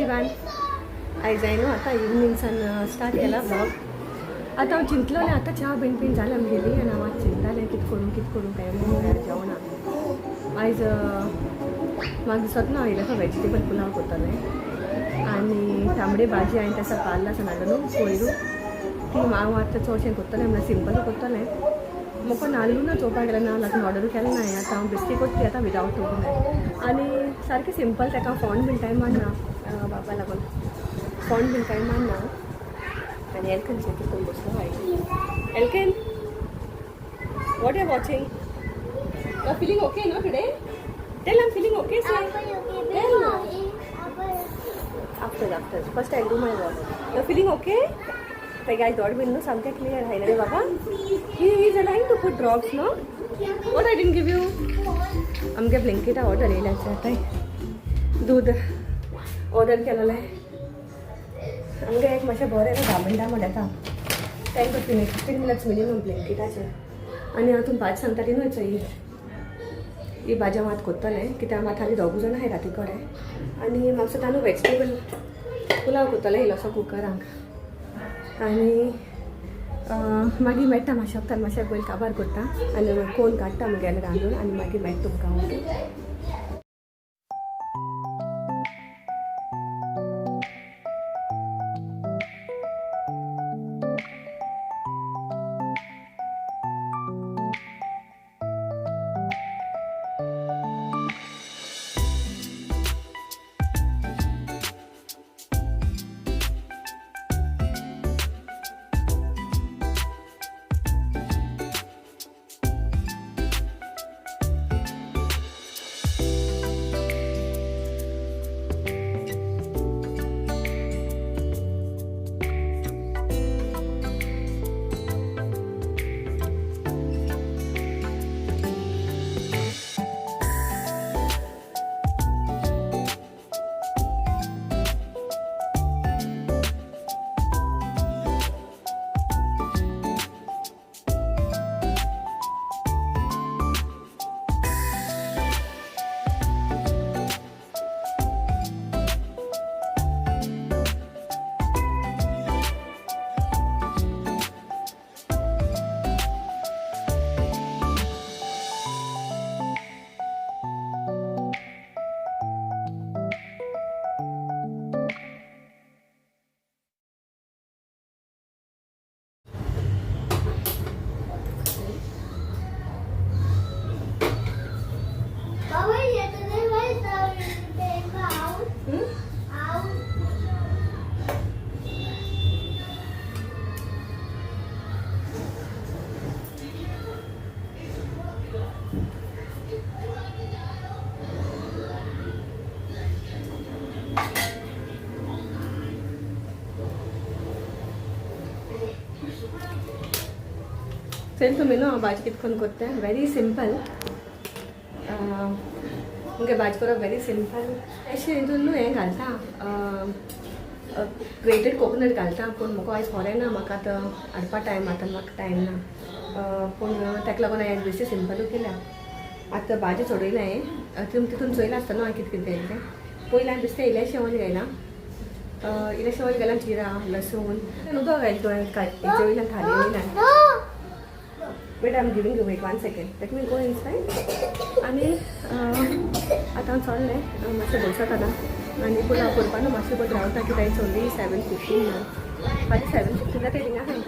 Everyone आयज हांवें न्हू आतां इवनिंगसान स्टार्ट केला ब्लॉग. आतां हांव चिंतलोलें आतां च्या बीन जालें आमगेली आनी हांव आतां चिंततालें कितें करूं काय म्हणून जेवणाक. आयज म्हाका दिसत ना इल्लें तो वेजिटेबल पुलाव करतलें आनी तांबडी भाजी हांवें तें सकाळ आसा हाडून न्हू कोयरू ती हांव आतां चडशें करतलें म्हणल्यार सिंपल करतलें. म्हाका नाल्लू ना चोवपाक गेलें ना लागून ऑर्डर केलें ना आतां हांव बेश्टी करतली आतां विदावट दवरलें आनी सारकें सिंपल ताका फोंड बीन टायम मारना बाबा लागून फोंड बीन टायम मारना. आनी एलकेन चेक करून बसलो हांवें. एलकेन what are watching? You are feeling okay no today? Tell I am feeling okay sir. Tell no after first I do my work. You are feeling okay? ते गाय दोड बीन न्हू सामकें क्लियर हाय रे बाबा. He is allowing to put drops no. What I didn't give you? आमगे ब्लिंकिटा ऑर्डर येयल्याचें आतां दूद ऑर्डर केलेलें आमगे एक मातशें बरें 10 मिनटां येता 10 to 15 मिनट्स मिनिमम ब्लिंकिटाचें. आनी हांव तुमकां भाजी सांगता ती न्हू ही भाजी हांव आतां करतलें कित्याक म्हाका हालीं 2 जाणां आहाय राती कडेन आनी म्हाका सुद्दां न्हू वेजिटेबल पुलाव करतलें इल्लोसो कुकरांक. आनी मागीर मेळटा मातशें वखदान मातशें पयलीं काबार करता आनी कोण काडटा मुगेलें रांदून आनी मागीर मेळटा तुमकां. ओके चल तुमी न्हू हांव भाजी कितें करून करता वेरी सिंपल. मुगे भाजी करप वेरी सिंपल. अशें हितून न्हू हें घालता ग्रेटेड कोकोनट घालता पूण म्हाका आयज खोरें ना म्हाका आतां हाडपा टायम आतां म्हाका टायम ना पूण ताका लागून हांवें बेश्टी सिंपलूच केल्या. आतां भाजी सोडयलें हांवें तितून चोयलें आसता न्हू हांवें कितें कितें तें पयलीं हांवें बेश्टें इलेशें ऑयल घायलां इलेशें ऑयल घायलां जिरा लसूण उदक घायलें तुवें वयल्यान थाली वयल्यान. Wait, I'm giving you, wait 1 second. Let me go inside. आनी आतां हांव चडलें मातशें बसत आतां आनी पुलाव करपा न्हू मातशें बट रावता कित्याक हांवें सोडली 7:15 ना फाल्यां 7:15 ट्रेनिंग आहाय.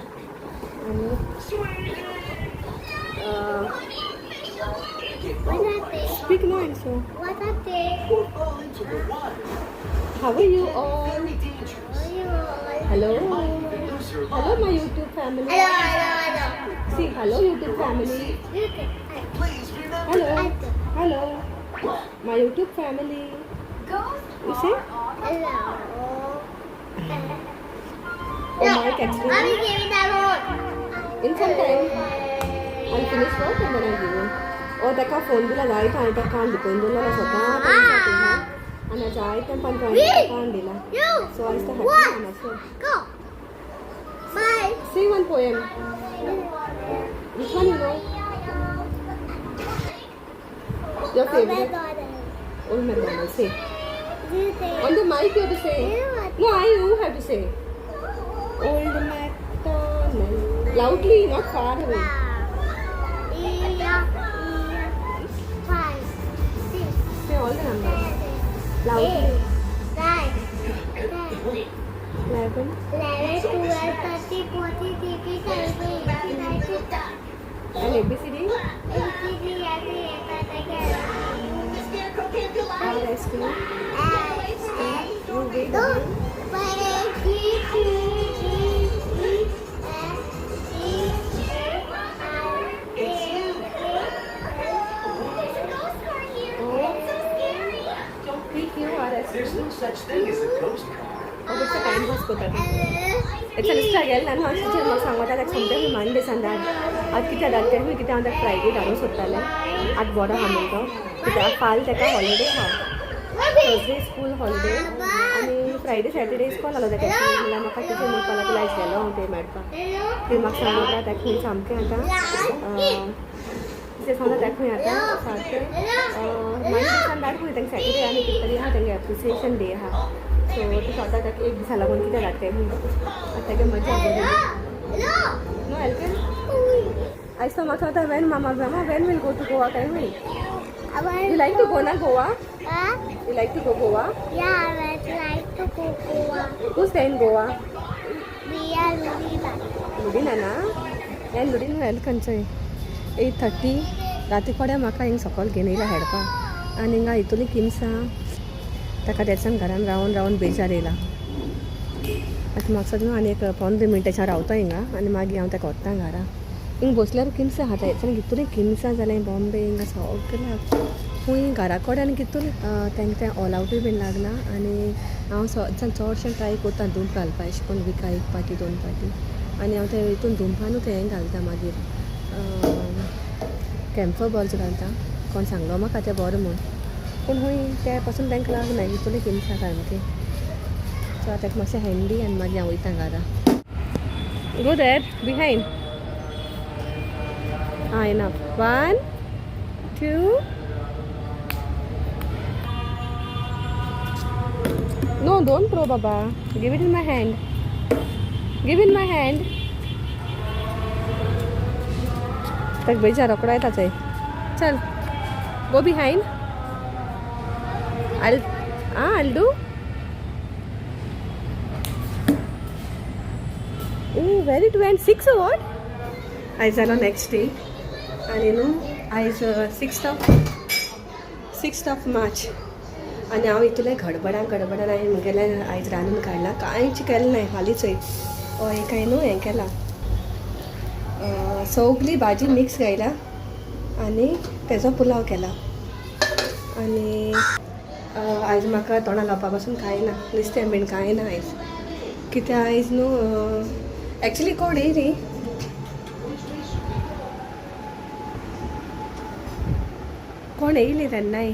आनी speak no also. How are you all? Hello my YouTube family. See, hello YouTube family. Hello my YouTube family. You say hello. Oh my actually Mommy give me that one in some time. I'll finish work and then I'll give you. Oh taka phone bila जायत हांवें ताका काडून दिलो स्वता आनी जायते पण काडून दिला. So I still have to go. Bye. Sing one poem. Which one you know? Your favorite? Old MacDonald. Say. On the mic you have to say. No, you have to say. Old MacDonald. Loudly, not far away. Say all the numbers. Loudly. 11. 11, 12, 13, 14, 15, 17, 18, 19. And ABCD? RST. There's no such thing as a ghost car. It's a time pass ko tadi. It's a struggle. ನಾನು ಅಷ್ಟೇ ಮಗ ಸಂಗತ Sunday Monday ಸಂದಾಡ್ ಅದು किती दाते मी किती अंदर Friday दारू सोडताले आज बडो हा म्हणतो कित्याक फाल तेका हॉलिडे हा थर्सडे स्कूल हॉलिडे आनी फ्रायडे सॅटर्डे इस्कॉल आलो तेका म्हणल्यार म्हाका टिचर म्हणपाक लागलो आयज गेलो हांव ते मेळपाक ती म्हाका सांगता तेका खंय सामकें आतां ते सांगता तेका खंय आतां सारकें मंडे संदाड खंय तेंका सॅटर्डे आनी कितें तरी आहा तेंगे एप्रिसिएशन डे आहा सो ते स्वता ताका एक दिसा लागून कितें धाडटाय तागे मजा नो हेल्पेन आयज तो म्हाका सांगता वेन मामा when will go to Goa काय म्हणी यू लायक टू गो ना Goa you like to go Goa who stay in Goa लुडिना ना हें लुडीन हेल्थ खंयचोय 8:30 राती कोड्या म्हाका हिंग सकयल घेवन येयला हेडपा आनी हिंगा हितुली किमसा ताका तेच्यान घरान रावन रावन बेजार येयला आतां म्हाका सद्दां आनी एक 15 मिनटाच्या रावता हिंगा आनी मागीर हांव ताका व्हरता घरा हिंग बसल्यार किमसा आहा तेच्यान कितून किमसा जालें बॉम्बे हिंगा सगळें खूंय घरा कडेन कितून तांकां तें ऑल आवटूय बीन लागना आनी हांव चडशें ट्राय करता धूप घालपा अशें करून विका 1 पाटी 2 पाटी आनी हांव ते हितून धुंपानूच हें घालता मागीर कॅम्फर बॉल्स घालता कोण सांगलो म्हाका तें बरें म्हूण पूण हूंय त्या पासून तांकां लागना हितून किमसा सामकें सो आतां ताका मातशें हँडी आनी मागीर हांव वयता घरा गो देर बिहायंड आं enough 1 2 no don't throw Baba give it in my hand ताका बेजार रोकडो येता चोय चल गो behind I'll do. Oh, very good. And 6 or what? Aaj जालो next day. And you know, aaj 6th of March. आनी हांव इतलें गडबडान हांवें म्हगेलें आयज रांदून काडलां कांयच केलें नाय हालींच एक हांवें न्हू हें केलां सगळी भाजी मिक्स घायला आनी तेजो पुलाव केला आनी आयज म्हाका तोंडा लावपा पासून कांय ना नुस्तें बीन कांय ना आयज कित्याक आयज न्हू एक्चुली कोण येयली तेन्नाय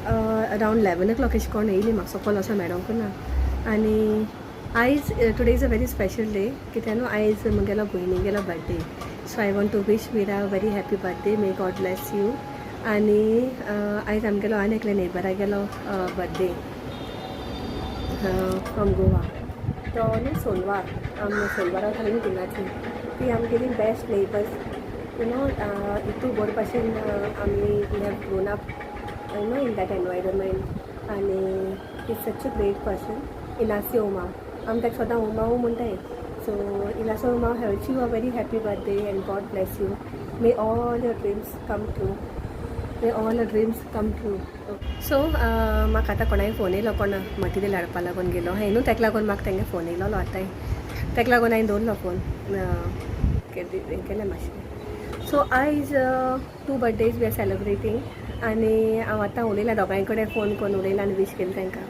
अरावंड 11 o'clock अशें कोण येयली म्हाका सकयल वचोन मेळोंक ना आनी आयज today is a very special day कित्याक न्हू आयज म्हगेलो भयणीगेलो birthday so I want to wish Mira very happy birthday may God bless you आनी आयज आमगेलो आनी एकल्या नेबरागेलो बर्थडे फ्रॉम गोवा तो न्ही सोनवार सोनवारा वयताली न्ही तिंगाची ती आमगेली बेस्ट नेबर्स यू नो हितू बरे भाशेन आमी we have grown up you know in that environment आनी is such a great person Inacio Uma आमी ताका सदां उमाऊ म्हणटाय so Inacio Uma wish you a very happy birthday and God bless you may all your dreams come true May all the dreams come true. So, म्हाका आतां कोणाय phone येयलो कोण मटेरियल हाडपा लागून गेलो हांवें न्हू ताका लागून म्हाका तेंगे फोन येयलो आतां ताका लागून हांवें दवरलो फोन केलें मातशें सो आयज 2 birthdays वी आर सेलिब्रेटींग आनी हांव आतां उलयलां दोगांय कडेन फोन करून उलयलां आनी वीश केलें तांकां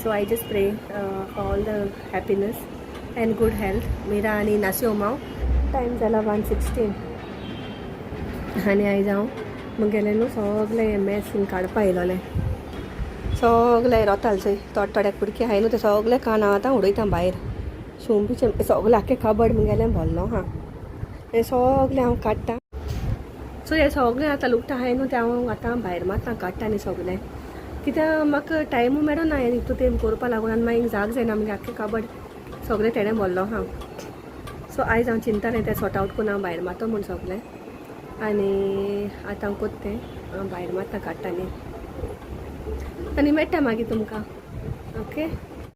so I just pray all the happiness and good health Mira आनी नासियो माव टायम जाला 1:16 आनी आयज हांव म्हगेलें न्हू सगलें मॅस हिंग काडपा येयलोलें सगलें रोताल चोय थोड्याक कुडकी हाय न्हू तें सगलें कान हांव आतां उडयता भायर सोंपीचें सगलें आख्खें कबड म्हगेलें भरलो हा हें सगलें हांव काडटा सो हें सगलें आतां लुकटा हाय न्हू तें हांव आतां भायर मारता काडटा न्ही सगलें कित्याक म्हाका टायमूय मेळना हांवें इतू तें करपा लागून आनी मागीर जाग जायना म्हणजे आख्खें काबड सगळें तेणें व्हरलो हा. सो आयज हांव चिंतालें तें सॉर्ट आवट करून हांव भायर मारता म्हूण सगलें आनी आतां हांव कोत्तें हांव भायर मारता काडटा न्ही आनी मेळटा मागीर तुमकां. ओके.